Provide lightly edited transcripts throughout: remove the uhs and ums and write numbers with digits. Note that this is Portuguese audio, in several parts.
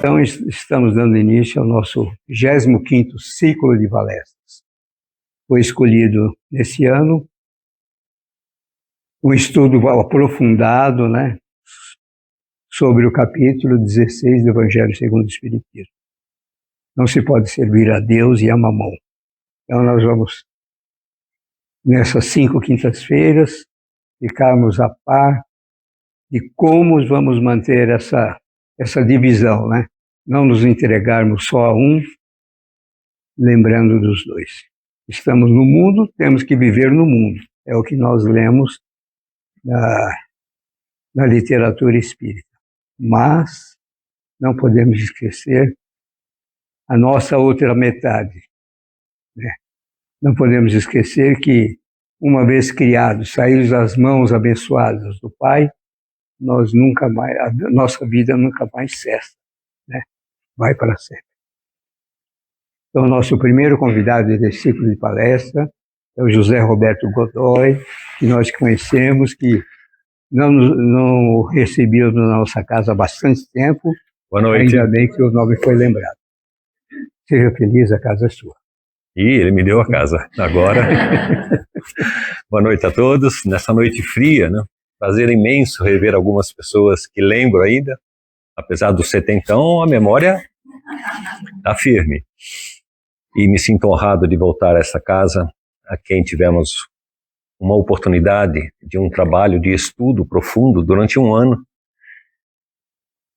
Então, estamos dando início ao nosso 25º ciclo de palestras. Foi escolhido nesse ano um estudo aprofundado, sobre o capítulo 16 do Evangelho segundo o Espiritismo. Não se pode servir a Deus e a Mamon. Então, nós vamos, nessas 5 quintas-feiras, ficarmos a par de como vamos manter essa divisão, Não nos entregarmos só a um, lembrando dos dois. Estamos no mundo, temos que viver no mundo. É o que nós lemos na literatura espírita. Mas não podemos esquecer a nossa outra metade. Não podemos esquecer que, uma vez criados, saídos das mãos abençoadas do Pai, a nossa vida nunca mais cessa, vai para sempre. Então, o nosso primeiro convidado desse ciclo de palestra é o José Roberto Godoy, que nós conhecemos, que não recebeu na nossa casa há bastante tempo. Boa noite. Ainda bem que o nome foi lembrado. Seja feliz, a casa é sua. Ele me deu a casa agora. Boa noite a todos. Nessa noite fria, prazer imenso rever algumas pessoas que lembro ainda. Apesar do setentão, a memória está firme. E me sinto honrado de voltar a essa casa, a quem tivemos uma oportunidade de um trabalho de estudo profundo durante um ano,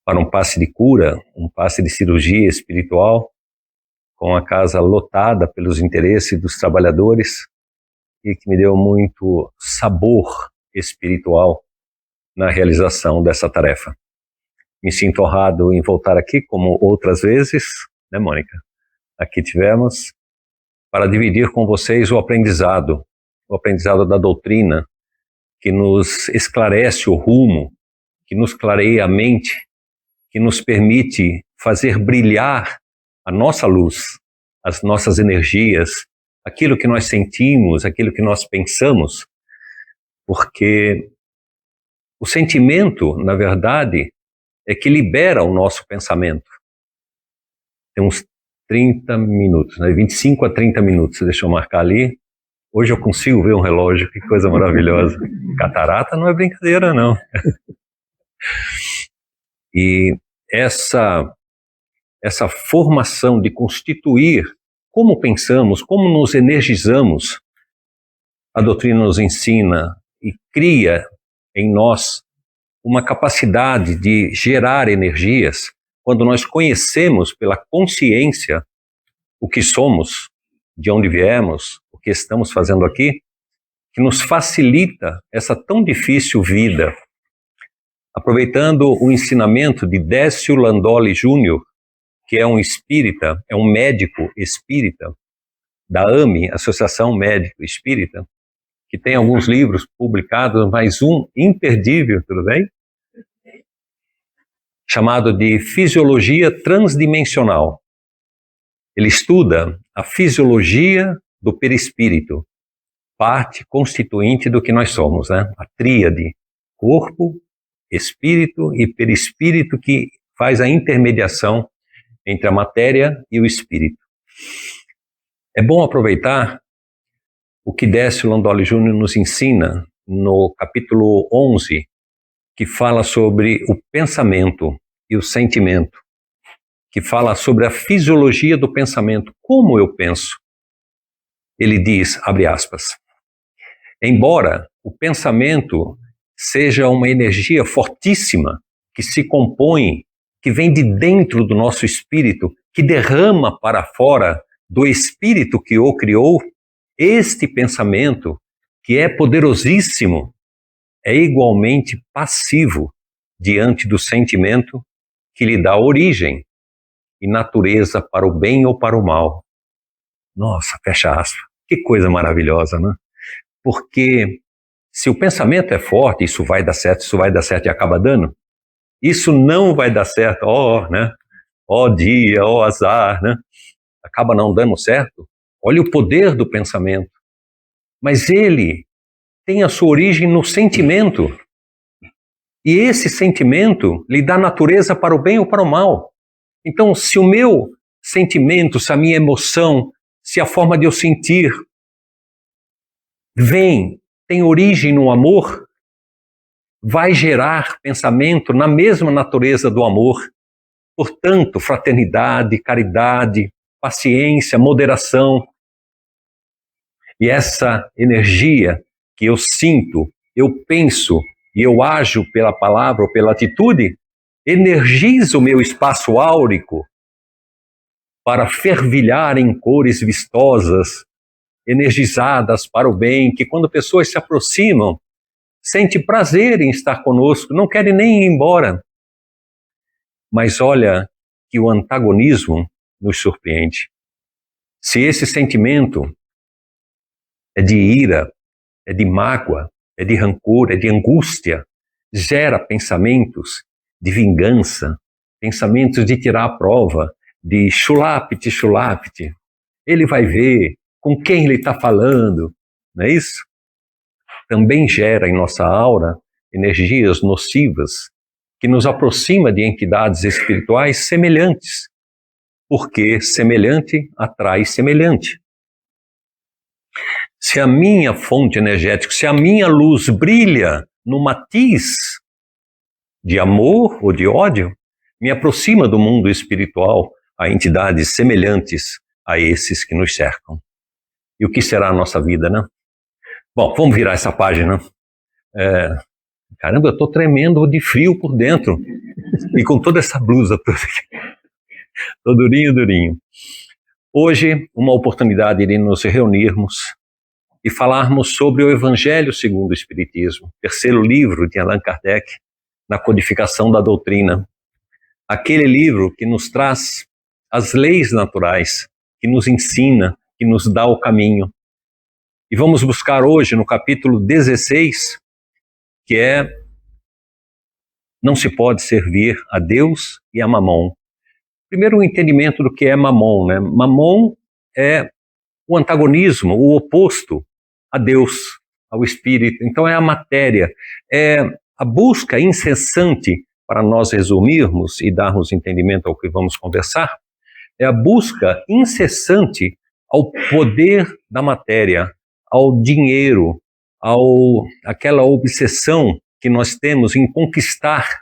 para um passe de cura, um passe de cirurgia espiritual, com a casa lotada pelos interesses dos trabalhadores, e que me deu muito sabor espiritual na realização dessa tarefa. Me sinto honrado em voltar aqui, como outras vezes, Mônica? Aqui tivemos para dividir com vocês o aprendizado da doutrina, que nos esclarece o rumo, que nos clareia a mente, que nos permite fazer brilhar a nossa luz, as nossas energias, aquilo que nós sentimos, aquilo que nós pensamos, porque o sentimento, na verdade, é que libera o nosso pensamento. Tem uns 30 minutos, 25 a 30 minutos, deixa eu marcar ali. Hoje eu consigo ver um relógio, que coisa maravilhosa. Catarata não é brincadeira, não. E essa formação de constituir como pensamos, como nos energizamos, a doutrina nos ensina e cria em nós uma capacidade de gerar energias quando nós conhecemos pela consciência o que somos, de onde viemos, o que estamos fazendo aqui, que nos facilita essa tão difícil vida. Aproveitando o ensinamento de Décio Landolli Júnior, que é um espírita, é um médico espírita, da AME, Associação Médico Espírita, que tem alguns livros publicados, mas um imperdível, tudo bem? Chamado de Fisiologia Transdimensional. Ele estuda a fisiologia do perispírito, parte constituinte do que nós somos, a tríade, corpo, espírito e perispírito, que faz a intermediação entre a matéria e o espírito. É bom aproveitar o que Décio Landolli Júnior nos ensina no capítulo 11, que fala sobre o pensamento e o sentimento, que fala sobre a fisiologia do pensamento, como eu penso. Ele diz, abre aspas, embora o pensamento seja uma energia fortíssima, que se compõe, que vem de dentro do nosso espírito, que derrama para fora do espírito que o criou, este pensamento, que é poderosíssimo, é igualmente passivo diante do sentimento que lhe dá origem e natureza para o bem ou para o mal. Nossa, fecha aspas. Que coisa maravilhosa, Porque se o pensamento é forte, isso vai dar certo e acaba dando, isso não vai dar certo, ó dia, ó azar, acaba não dando certo. Olha o poder do pensamento. Mas ele tem a sua origem no sentimento. E esse sentimento lhe dá natureza para o bem ou para o mal. Então, se o meu sentimento, se a minha emoção, se a forma de eu sentir tem origem no amor, vai gerar pensamento na mesma natureza do amor. Portanto, fraternidade, caridade, paciência, moderação. E essa energia que eu sinto, eu penso e eu ajo pela palavra ou pela atitude, energiza o meu espaço áurico para fervilhar em cores vistosas, energizadas para o bem, que quando pessoas se aproximam, sente prazer em estar conosco, não querem nem ir embora. Mas olha que o antagonismo nos surpreende. Se esse sentimento é de ira, é de mágoa, é de rancor, é de angústia, gera pensamentos de vingança, pensamentos de tirar a prova, de chulapte, chulapte. Ele vai ver com quem ele está falando, não é isso? Também gera em nossa aura energias nocivas que nos aproxima de entidades espirituais semelhantes, porque semelhante atrai semelhante. Se a minha fonte energética, se a minha luz brilha no matiz de amor ou de ódio, me aproxima do mundo espiritual a entidades semelhantes a esses que nos cercam. E o que será a nossa vida, né? Bom, vamos virar essa página. Caramba, eu estou tremendo de frio por dentro. E com toda essa blusa toda aqui. Estou durinho, durinho. Hoje, uma oportunidade de nos reunirmos e falarmos sobre o Evangelho segundo o Espiritismo, terceiro livro de Allan Kardec, na codificação da doutrina. Aquele livro que nos traz as leis naturais, que nos ensina, que nos dá o caminho. E vamos buscar hoje no capítulo 16, que é: não se pode servir a Deus e a Mamon. Primeiro, o entendimento do que é Mamon, né? Mamon é o antagonismo, o oposto a Deus, ao Espírito. Então é a matéria, é a busca incessante, para nós resumirmos e darmos entendimento ao que vamos conversar, é a busca incessante ao poder da matéria, ao dinheiro, aquela obsessão que nós temos em conquistar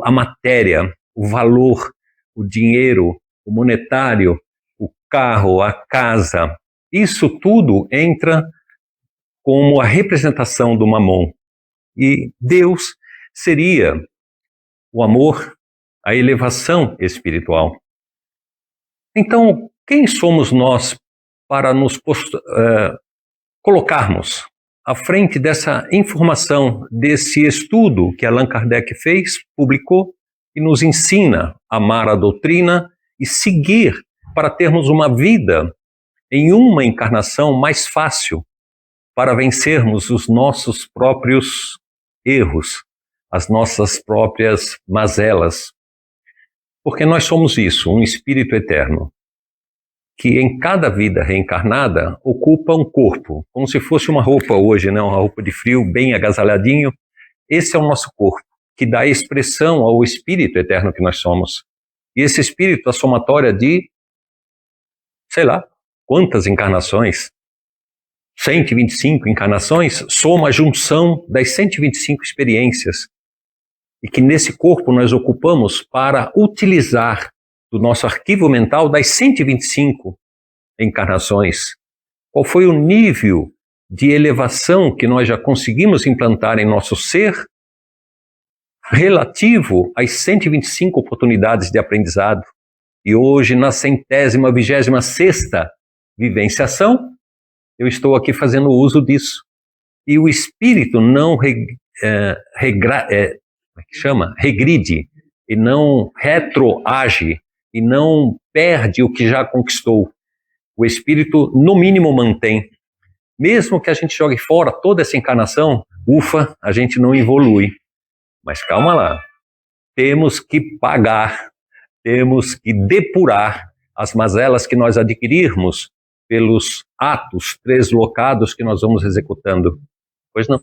a matéria, o valor, o dinheiro, o monetário, o carro, a casa. Isso tudo entra como a representação do Mamon. E Deus seria o amor, a elevação espiritual. Então, quem somos nós para nos colocarmos à frente dessa informação, desse estudo que Allan Kardec fez, publicou e nos ensina a amar a doutrina e seguir para termos uma vida em uma encarnação mais fácil, para vencermos os nossos próprios erros, as nossas próprias mazelas. Porque nós somos isso, um espírito eterno, que em cada vida reencarnada ocupa um corpo, como se fosse uma roupa hoje, né? Uma roupa de frio, bem agasalhadinho. Esse é o nosso corpo, que dá expressão ao espírito eterno que nós somos. E esse espírito, a somatória de, sei lá, quantas encarnações? 125 encarnações, soma a junção das 125 experiências. E que nesse corpo nós ocupamos para utilizar do nosso arquivo mental das 125 encarnações. Qual foi o nível de elevação que nós já conseguimos implantar em nosso ser relativo às 125 oportunidades de aprendizado? E hoje, na 126ª vivenciação, eu estou aqui fazendo uso disso. E o espírito não regride, e não retroage, e não perde o que já conquistou. O espírito, no mínimo, mantém. Mesmo que a gente jogue fora toda essa encarnação, ufa, a gente não evolui. Mas calma lá, temos que pagar, temos que depurar as mazelas que nós adquirirmos pelos atos treslocados que nós vamos executando. Pois não?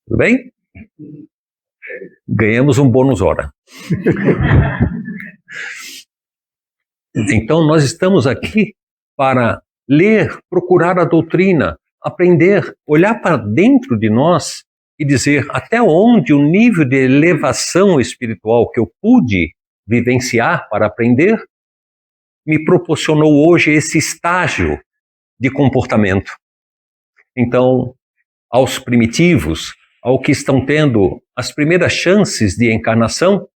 Tudo bem? Ganhamos um bônus hora. Então, nós estamos aqui para ler, procurar a doutrina, aprender, olhar para dentro de nós e dizer até onde o nível de elevação espiritual que eu pude vivenciar para aprender me proporcionou hoje esse estágio de comportamento. Então, aos primitivos, ao que estão tendo as primeiras chances de encarnação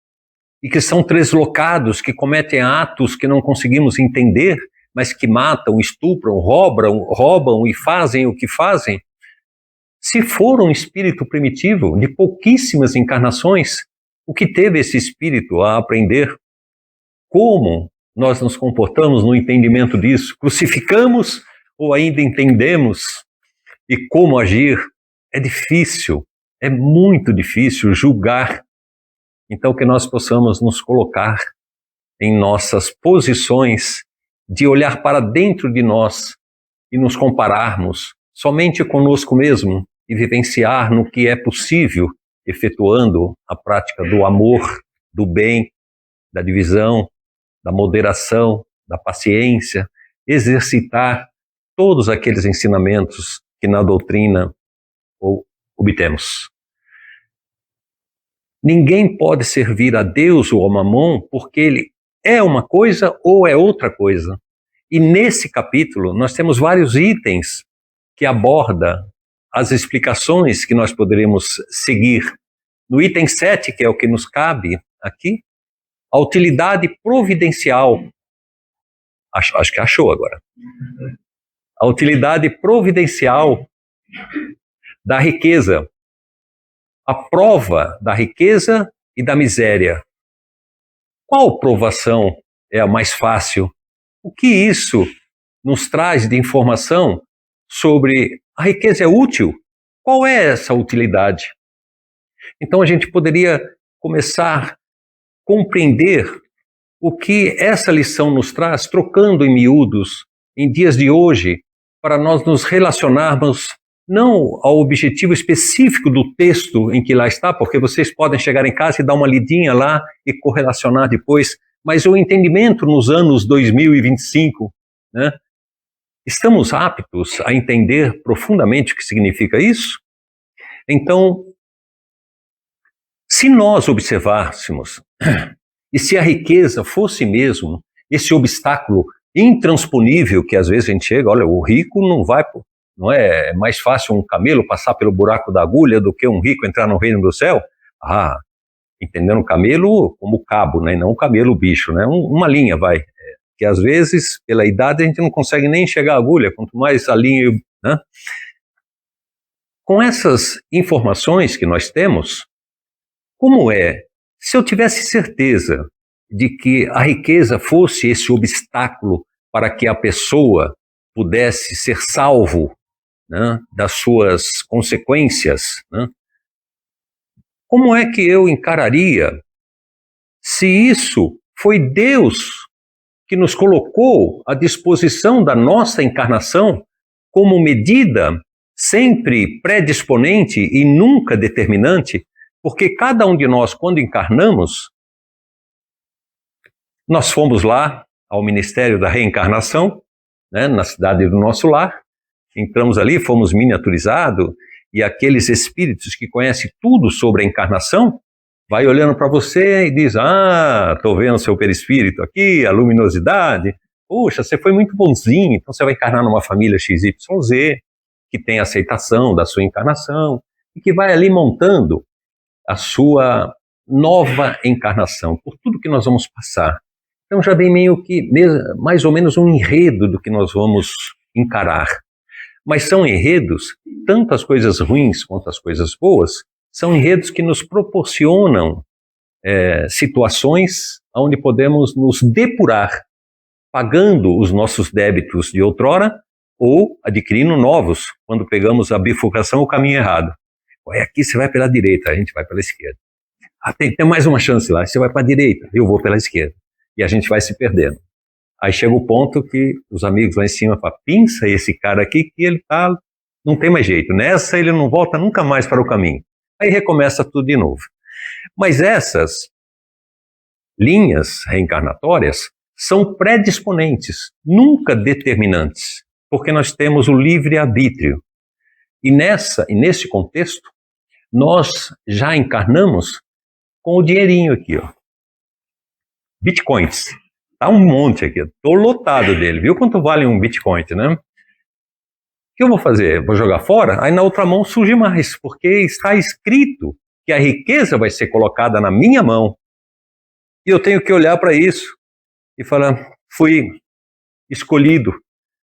e que são translocados, que cometem atos que não conseguimos entender, mas que matam, estupram, roubam e fazem o que fazem. Se for um espírito primitivo, de pouquíssimas encarnações, o que teve esse espírito a aprender? Como nós nos comportamos no entendimento disso? Crucificamos ou ainda entendemos? E como agir? É difícil, é muito difícil julgar. Então, que nós possamos nos colocar em nossas posições de olhar para dentro de nós e nos compararmos somente conosco mesmo e vivenciar no que é possível, efetuando a prática do amor, do bem, da divisão, da moderação, da paciência, exercitar todos aqueles ensinamentos que na doutrina obtemos. Ninguém pode servir a Deus ou a Mamon porque ele é uma coisa ou é outra coisa. E nesse capítulo nós temos vários itens que aborda as explicações que nós poderemos seguir. No item 7, que é o que nos cabe aqui, a utilidade providencial. Acho que achou agora. A utilidade providencial da riqueza. A prova da riqueza e da miséria. Qual provação é a mais fácil? O que isso nos traz de informação sobre a riqueza é útil? Qual é essa utilidade? Então a gente poderia começar a compreender o que essa lição nos traz, trocando em miúdos, em dias de hoje, para nós nos relacionarmos não ao objetivo específico do texto em que lá está, porque vocês podem chegar em casa e dar uma lidinha lá e correlacionar depois, mas o entendimento nos anos 2025, né? Estamos aptos a entender profundamente o que significa isso? Então, se nós observássemos, e se a riqueza fosse mesmo esse obstáculo intransponível que às vezes a gente chega, olha, o rico não vai, não é mais fácil um camelo passar pelo buraco da agulha do que um rico entrar no reino do céu? Ah, entendendo o camelo como cabo, né, não o camelo bicho, né, uma linha vai, que às vezes pela idade a gente não consegue nem enxergar a agulha, quanto mais a linha, né? Com essas informações que nós temos, como é, se eu tivesse certeza de que a riqueza fosse esse obstáculo para que a pessoa pudesse ser salvo, né, das suas consequências, né? Como é que eu encararia se isso foi Deus que nos colocou à disposição da nossa encarnação como medida sempre predisponente e nunca determinante? Porque cada um de nós, quando encarnamos, nós fomos lá ao Ministério da Reencarnação, né, na cidade do nosso lar, entramos ali, fomos miniaturizados, e aqueles espíritos que conhecem tudo sobre a encarnação, vai olhando para você e diz, estou vendo seu perispírito aqui, a luminosidade, puxa, você foi muito bonzinho, então você vai encarnar numa família XYZ, que tem aceitação da sua encarnação, e que vai ali montando a sua nova encarnação, por tudo que nós vamos passar. Então já vem meio que, mais ou menos um enredo do que nós vamos encarar. Mas são enredos, tanto as coisas ruins quanto as coisas boas, são enredos que nos proporcionam situações onde podemos nos depurar, pagando os nossos débitos de outrora ou adquirindo novos, quando pegamos a bifurcação, o caminho errado. Aqui você vai pela direita, a gente vai pela esquerda. Tem mais uma chance lá, você vai para a direita, eu vou pela esquerda. E a gente vai se perdendo. Aí chega o ponto que os amigos lá em cima falam, pinça esse cara aqui que ele não tem mais jeito. Nessa ele não volta nunca mais para o caminho. Aí recomeça tudo de novo. Mas essas linhas reencarnatórias são predisponentes, nunca determinantes, porque nós temos o livre-arbítrio. E nesse contexto, nós já encarnamos com o dinheirinho aqui, ó. Bitcoins. Tá um monte aqui. Tô lotado dele. Viu quanto vale um Bitcoin, né? O que eu vou fazer? Vou jogar fora? Aí na outra mão surge mais, porque está escrito que a riqueza vai ser colocada na minha mão. E eu tenho que olhar para isso e falar, fui escolhido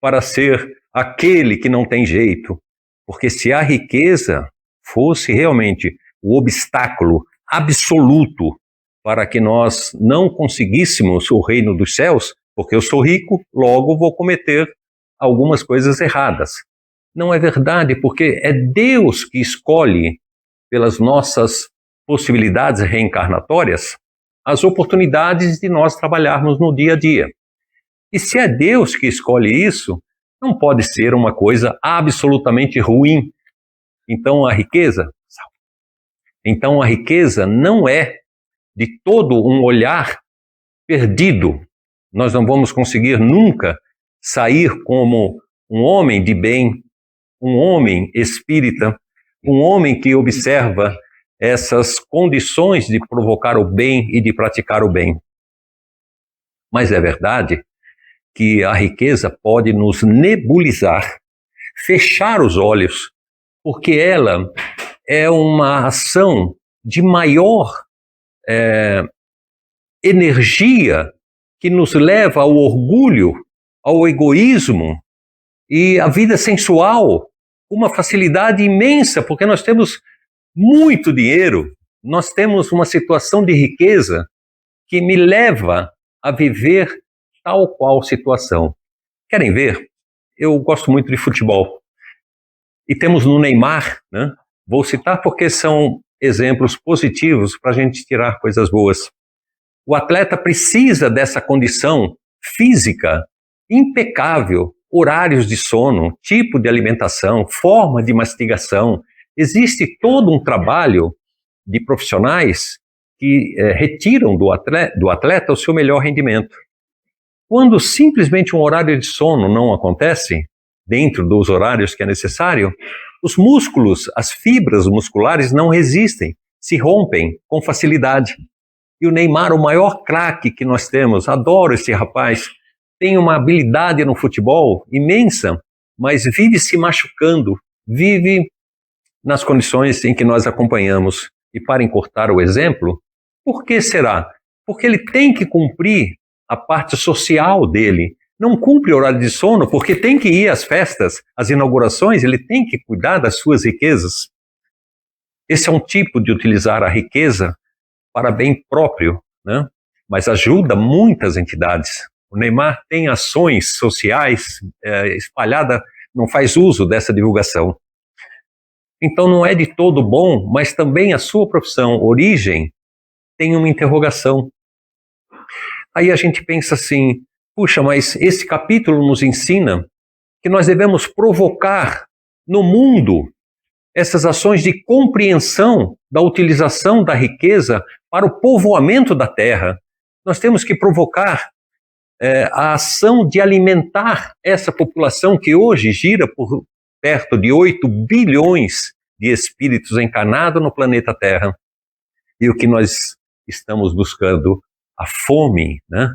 para ser aquele que não tem jeito. Porque se a riqueza fosse realmente o obstáculo absoluto para que nós não conseguíssemos o reino dos céus, porque eu sou rico, logo vou cometer algumas coisas erradas. Não é verdade, porque é Deus que escolhe, pelas nossas possibilidades reencarnatórias, as oportunidades de nós trabalharmos no dia a dia. E se é Deus que escolhe isso, não pode ser uma coisa absolutamente ruim. Então a riqueza não é de todo um olhar perdido. Nós não vamos conseguir nunca sair como um homem de bem, um homem espírita, um homem que observa essas condições de provocar o bem e de praticar o bem. Mas é verdade que a riqueza pode nos nebulizar, fechar os olhos, porque ela é uma ação de maior energia que nos leva ao orgulho, ao egoísmo e à vida sensual, com uma facilidade imensa, porque nós temos muito dinheiro, nós temos uma situação de riqueza que me leva a viver tal qual situação. Querem ver? Eu gosto muito de futebol. E temos no Neymar, né? Vou citar porque são exemplos positivos para a gente tirar coisas boas. O atleta precisa dessa condição física impecável, horários de sono, tipo de alimentação, forma de mastigação. Existe todo um trabalho de profissionais que retiram do atleta o seu melhor rendimento. Quando simplesmente um horário de sono não acontece, dentro dos horários que é necessário, os músculos, as fibras musculares não resistem, se rompem com facilidade. E o Neymar, o maior craque que nós temos, adoro esse rapaz, tem uma habilidade no futebol imensa, mas vive se machucando, vive nas condições em que nós acompanhamos. E para encurtar o exemplo, por que será? Porque ele tem que cumprir a parte social dele. Não cumpre o horário de sono porque tem que ir às festas, às inaugurações, ele tem que cuidar das suas riquezas. Esse é um tipo de utilizar a riqueza para bem próprio, né? Mas ajuda muitas entidades. O Neymar tem ações sociais espalhadas, não faz uso dessa divulgação. Então não é de todo bom, mas também a sua profissão, origem, tem uma interrogação. Aí a gente pensa assim, puxa, mas esse capítulo nos ensina que nós devemos provocar no mundo essas ações de compreensão da utilização da riqueza para o povoamento da terra. Nós temos que provocar a ação de alimentar essa população que hoje gira por perto de 8 bilhões de espíritos encarnados no planeta Terra. E o que nós estamos buscando? A fome, né?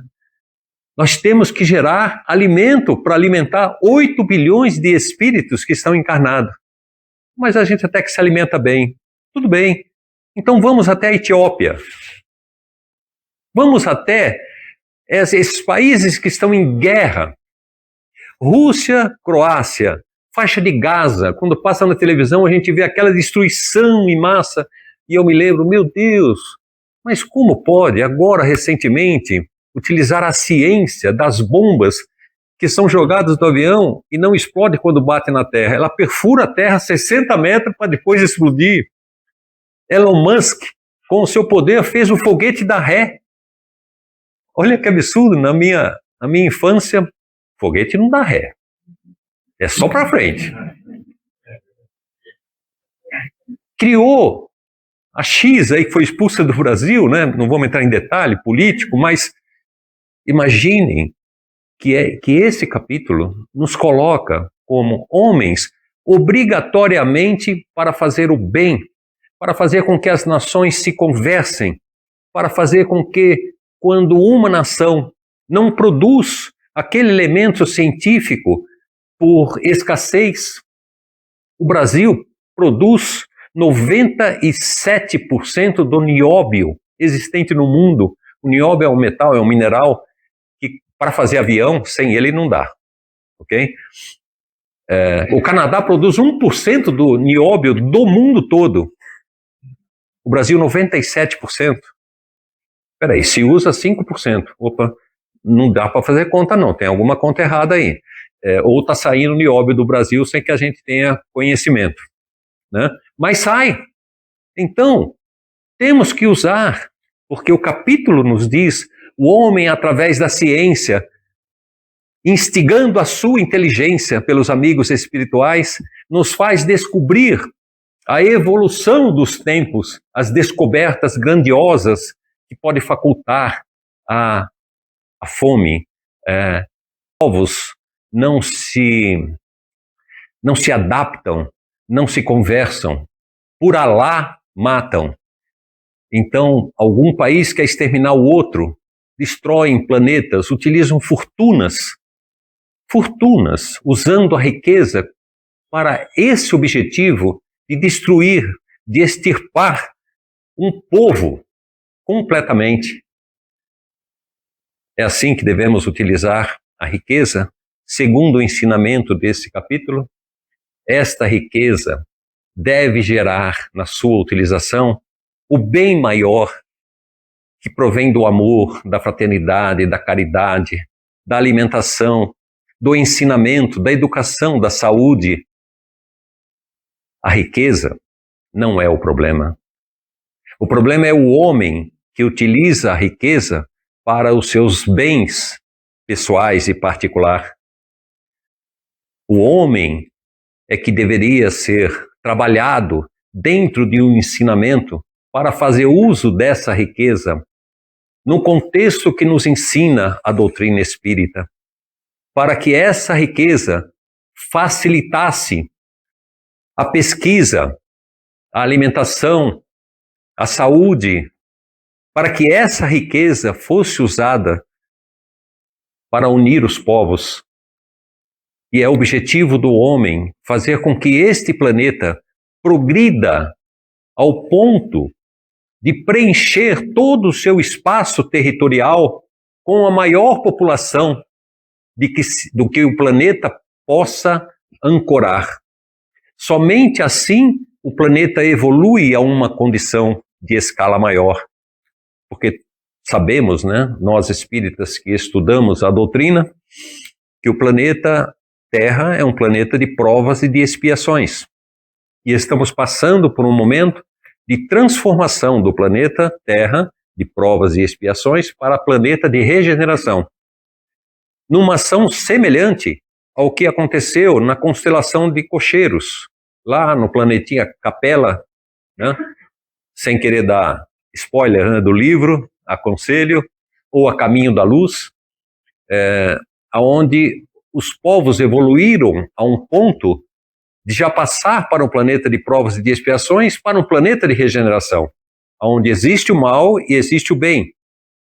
Nós temos que gerar alimento para alimentar 8 bilhões de espíritos que estão encarnados. Mas a gente até que se alimenta bem. Tudo bem. Então vamos até a Etiópia. Vamos até esses países que estão em guerra. Rússia, Croácia, faixa de Gaza. Quando passa na televisão a gente vê aquela destruição em massa. E eu me lembro, meu Deus, mas como pode, agora recentemente, utilizar a ciência das bombas que são jogadas do avião e não explode quando bate na Terra. Ela perfura a Terra 60 metros para depois explodir. Elon Musk, com o seu poder, fez o foguete dar ré. Olha que absurdo, na minha infância, foguete não dá ré. É só para frente. Criou a X aí que foi expulsa do Brasil, né? Não vamos entrar em detalhe político, mas imaginem que esse capítulo nos coloca como homens obrigatoriamente para fazer o bem, para fazer com que as nações se conversem, para fazer com que, quando uma nação não produz aquele elemento científico por escassez, o Brasil produz 97% do nióbio existente no mundo. O nióbio é um metal, é um mineral que, para fazer avião, sem ele não dá. Ok? O Canadá produz 1% do nióbio do mundo todo. O Brasil, 97%. Peraí, se usa 5%. Opa, não dá para fazer conta não, tem alguma conta errada aí. Ou está saindo nióbio do Brasil sem que a gente tenha conhecimento. Né? Mas sai. Então, temos que usar, porque o capítulo nos diz, o homem, através da ciência, instigando a sua inteligência pelos amigos espirituais, nos faz descobrir a evolução dos tempos, as descobertas grandiosas que podem facultar a fome. Povos não se adaptam, não se conversam, por Alá matam. Então, algum país quer exterminar o outro, destroem planetas, utilizam fortunas, usando a riqueza para esse objetivo de destruir, de extirpar um povo completamente. É assim que devemos utilizar a riqueza, segundo o ensinamento desse capítulo. Esta riqueza deve gerar, na sua utilização, o bem maior que provém do amor, da fraternidade, da caridade, da alimentação, do ensinamento, da educação, da saúde. A riqueza não é o problema. O problema é o homem que utiliza a riqueza para os seus bens pessoais e particular. O homem é que deveria ser trabalhado dentro de um ensinamento para fazer uso dessa riqueza no contexto que nos ensina a doutrina espírita, para que essa riqueza facilitasse a pesquisa, a alimentação, a saúde, para que essa riqueza fosse usada para unir os povos. E é o objetivo do homem fazer com que este planeta progrida ao ponto de preencher todo o seu espaço territorial com a maior população do que o planeta possa ancorar. Somente assim o planeta evolui a uma condição de escala maior. Porque sabemos, né, nós espíritas que estudamos a doutrina, que o planeta Terra é um planeta de provas e de expiações. E estamos passando por um momento de transformação do planeta Terra, de provas e expiações, para planeta de regeneração. Numa ação semelhante ao que aconteceu na constelação de Cocheiros, lá no planetinha Capela, né? Sem querer dar spoiler, né, do livro, aconselho, ou A Caminho da Luz, onde os povos evoluíram a um ponto de já passar para um planeta de provas e de expiações para um planeta de regeneração, onde existe o mal e existe o bem,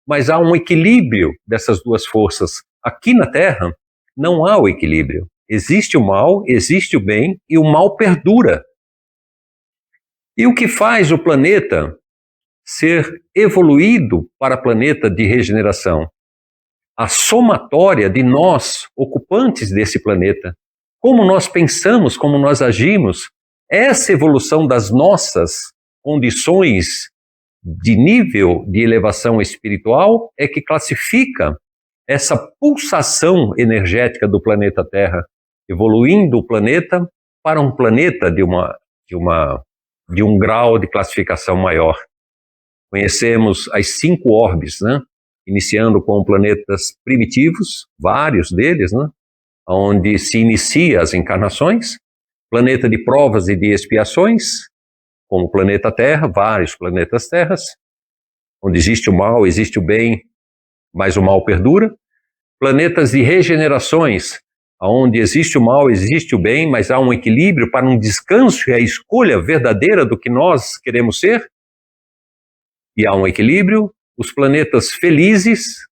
mas há um equilíbrio dessas duas forças. Aqui na Terra não há o equilíbrio. Existe o mal, existe o bem e o mal perdura. E o que faz o planeta ser evoluído para planeta de regeneração? A somatória de nós, ocupantes desse planeta, como nós pensamos, como nós agimos, essa evolução das nossas condições de nível de elevação espiritual é que classifica essa pulsação energética do planeta Terra, evoluindo o planeta para um planeta de um grau de classificação maior. Conhecemos as 5 orbes, né? Iniciando com planetas primitivos, vários deles, né? Onde se inicia as encarnações, planeta de provas e de expiações, como o planeta Terra, vários planetas Terras, onde existe o mal, existe o bem, mas o mal perdura. Planetas de regenerações, onde existe o mal, existe o bem, mas há um equilíbrio para um descanso e a escolha verdadeira do que nós queremos ser. E há um equilíbrio. Os planetas felizes,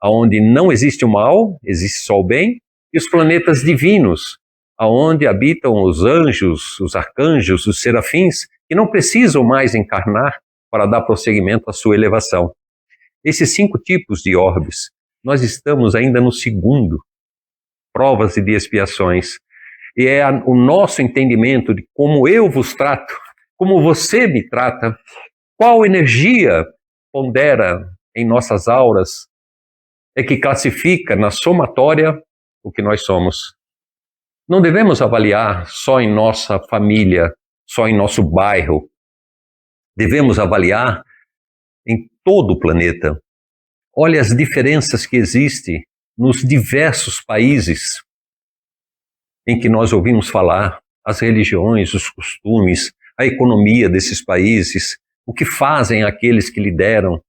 onde não existe o mal, existe só o bem. E os planetas divinos, onde habitam os anjos, os arcanjos, os serafins, que não precisam mais encarnar para dar prosseguimento à sua elevação. Esses 5 tipos de orbes, nós estamos ainda no segundo, provas e de expiações. E é o nosso entendimento de como eu vos trato, como você me trata, qual energia pondera em nossas auras, é que classifica na somatória o que nós somos. Não devemos avaliar só em nossa família, só em nosso bairro. Devemos avaliar em todo o planeta. Olha as diferenças que existem nos diversos países em que nós ouvimos falar, as religiões, os costumes, a economia desses países, o que fazem aqueles que lideram,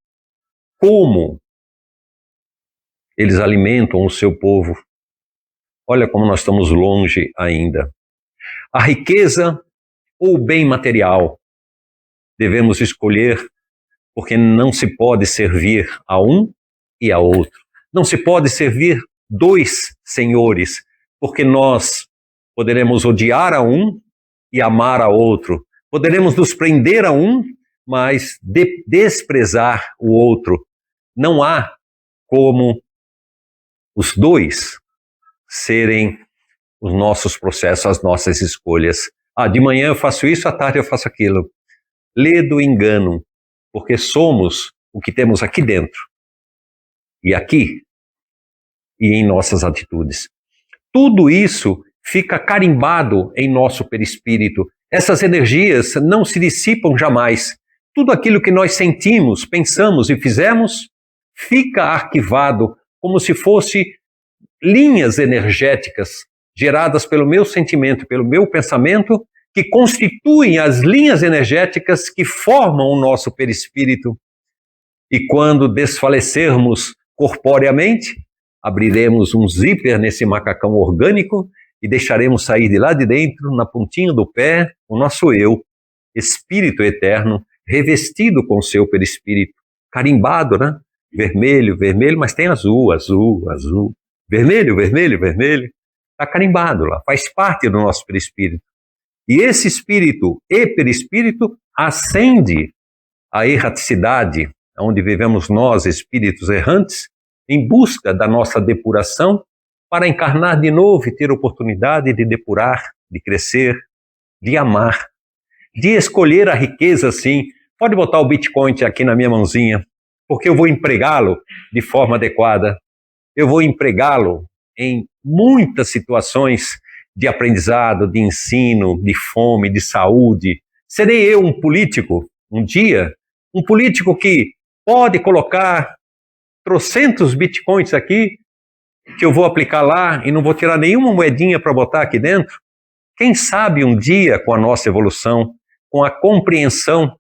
como eles alimentam o seu povo. Olha como nós estamos longe ainda. A riqueza ou o bem material, devemos escolher, porque não se pode servir a um e a outro. Não se pode servir 2 senhores, porque nós poderemos odiar a um e amar a outro. Poderemos nos prender a um, mas desprezar o outro. Não há como os 2 serem os nossos processos, as nossas escolhas. De manhã eu faço isso, à tarde eu faço aquilo. Ledo engano, porque somos o que temos aqui dentro, e aqui, e em nossas atitudes. Tudo isso fica carimbado em nosso perispírito. Essas energias não se dissipam jamais. Tudo aquilo que nós sentimos, pensamos e fizemos, fica arquivado como se fosse linhas energéticas geradas pelo meu sentimento, pelo meu pensamento, que constituem as linhas energéticas que formam o nosso perispírito. E quando desfalecermos corporeamente, abriremos um zíper nesse macacão orgânico e deixaremos sair de lá de dentro, na pontinha do pé, o nosso eu, espírito eterno, revestido com seu perispírito, carimbado, né? Vermelho, vermelho, mas tem azul, azul, azul. Vermelho, vermelho, vermelho. Está carimbado lá, faz parte do nosso perispírito. E esse espírito e perispírito ascende à erraticidade, onde vivemos nós, espíritos errantes, em busca da nossa depuração, para encarnar de novo e ter oportunidade de depurar, de crescer, de amar, de escolher a riqueza, sim. Pode botar o Bitcoin aqui na minha mãozinha, porque eu vou empregá-lo de forma adequada. Eu vou empregá-lo em muitas situações de aprendizado, de ensino, de fome, de saúde. Serei eu um político, um dia, um político que pode colocar trocentos bitcoins aqui, que eu vou aplicar lá e não vou tirar nenhuma moedinha para botar aqui dentro? Quem sabe um dia, com a nossa evolução, com a compreensão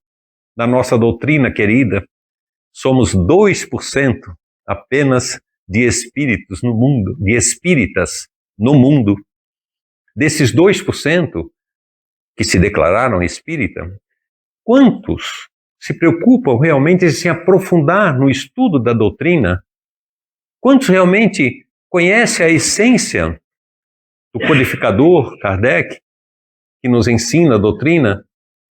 da nossa doutrina querida, somos 2% apenas de espíritos no mundo, de espíritas no mundo. Desses 2% que se declararam espírita, quantos se preocupam realmente em se aprofundar no estudo da doutrina? Quantos realmente conhecem a essência do codificador Kardec, que nos ensina a doutrina?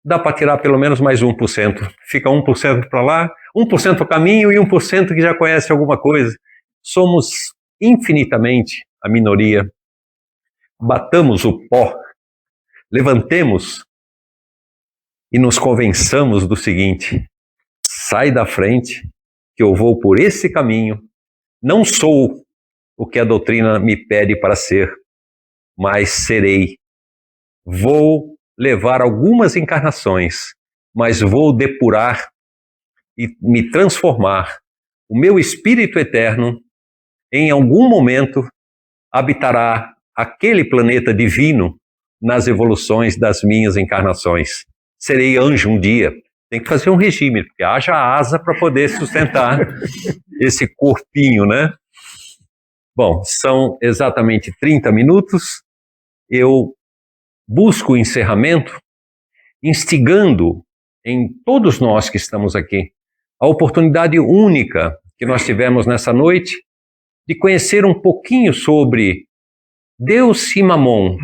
Dá para tirar pelo menos mais 1%. Fica 1% para lá, 1% o caminho e 1% que já conhece alguma coisa. Somos infinitamente a minoria. Batamos o pó, levantemos e nos convençamos do seguinte: sai da frente, que eu vou por esse caminho. Não sou o que a doutrina me pede para ser, mas serei. Vou levar algumas encarnações, mas vou depurar e me transformar. O meu espírito eterno, em algum momento, habitará aquele planeta divino nas evoluções das minhas encarnações. serei anjo um dia. Tem que fazer um regime, porque haja asa para poder sustentar esse corpinho, né? Bom, são exatamente 30 minutos. Eu busco o encerramento, instigando em todos nós que estamos aqui a oportunidade única que nós tivemos nessa noite de conhecer um pouquinho sobre Deus e Mamon,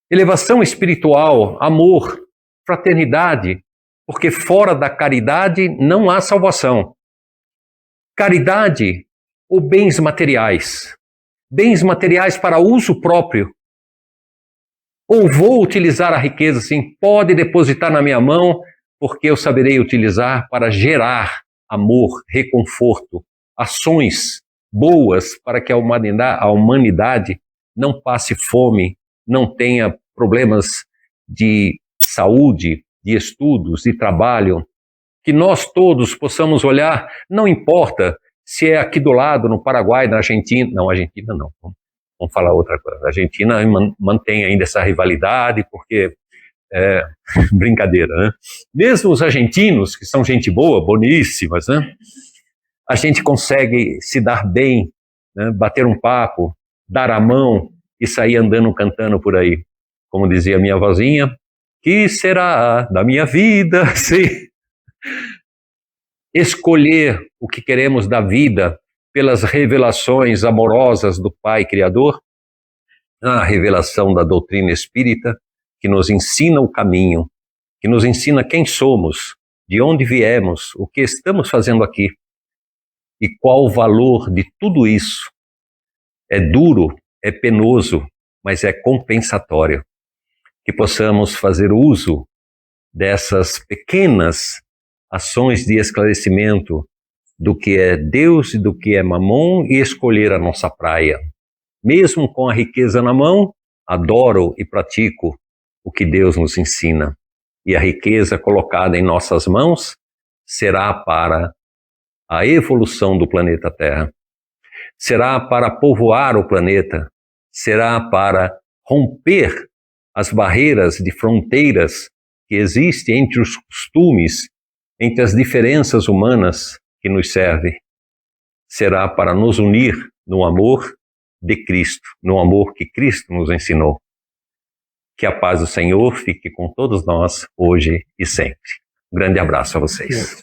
elevação espiritual, amor, fraternidade, porque fora da caridade não há salvação. Caridade ou bens materiais para uso próprio. Ou vou utilizar a riqueza, sim, pode depositar na minha mão, porque eu saberei utilizar para gerar amor, reconforto, ações boas para que a humanidade não passe fome, não tenha problemas de saúde, de estudos, de trabalho, que nós todos possamos olhar, não importa se é aqui do lado, no Paraguai, na Argentina, não, Argentina não, vamos falar outra coisa, a Argentina mantém ainda essa rivalidade, porque é brincadeira, né? Mesmo os argentinos, que são gente boa, boníssimas, né? A gente consegue se dar bem, né? Bater um papo, dar a mão e sair andando, cantando por aí. Como dizia minha vozinha, que será da minha vida? Sim. Escolher o que queremos da vida pelas revelações amorosas do Pai Criador, a revelação da doutrina espírita, que nos ensina o caminho, que nos ensina quem somos, de onde viemos, o que estamos fazendo aqui e qual o valor de tudo isso. É duro, é penoso, mas é compensatório. Que possamos fazer uso dessas pequenas ações de esclarecimento do que é Deus e do que é Mamon e escolher a nossa praia. Mesmo com a riqueza na mão, adoro e pratico o que Deus nos ensina. E a riqueza colocada em nossas mãos será para a evolução do planeta Terra. Será para povoar o planeta. Será para romper as barreiras de fronteiras que existem entre os costumes, entre as diferenças humanas que nos servem. Será para nos unir no amor de Cristo, no amor que Cristo nos ensinou. Que a paz do Senhor fique com todos nós, hoje e sempre. Um grande abraço a vocês.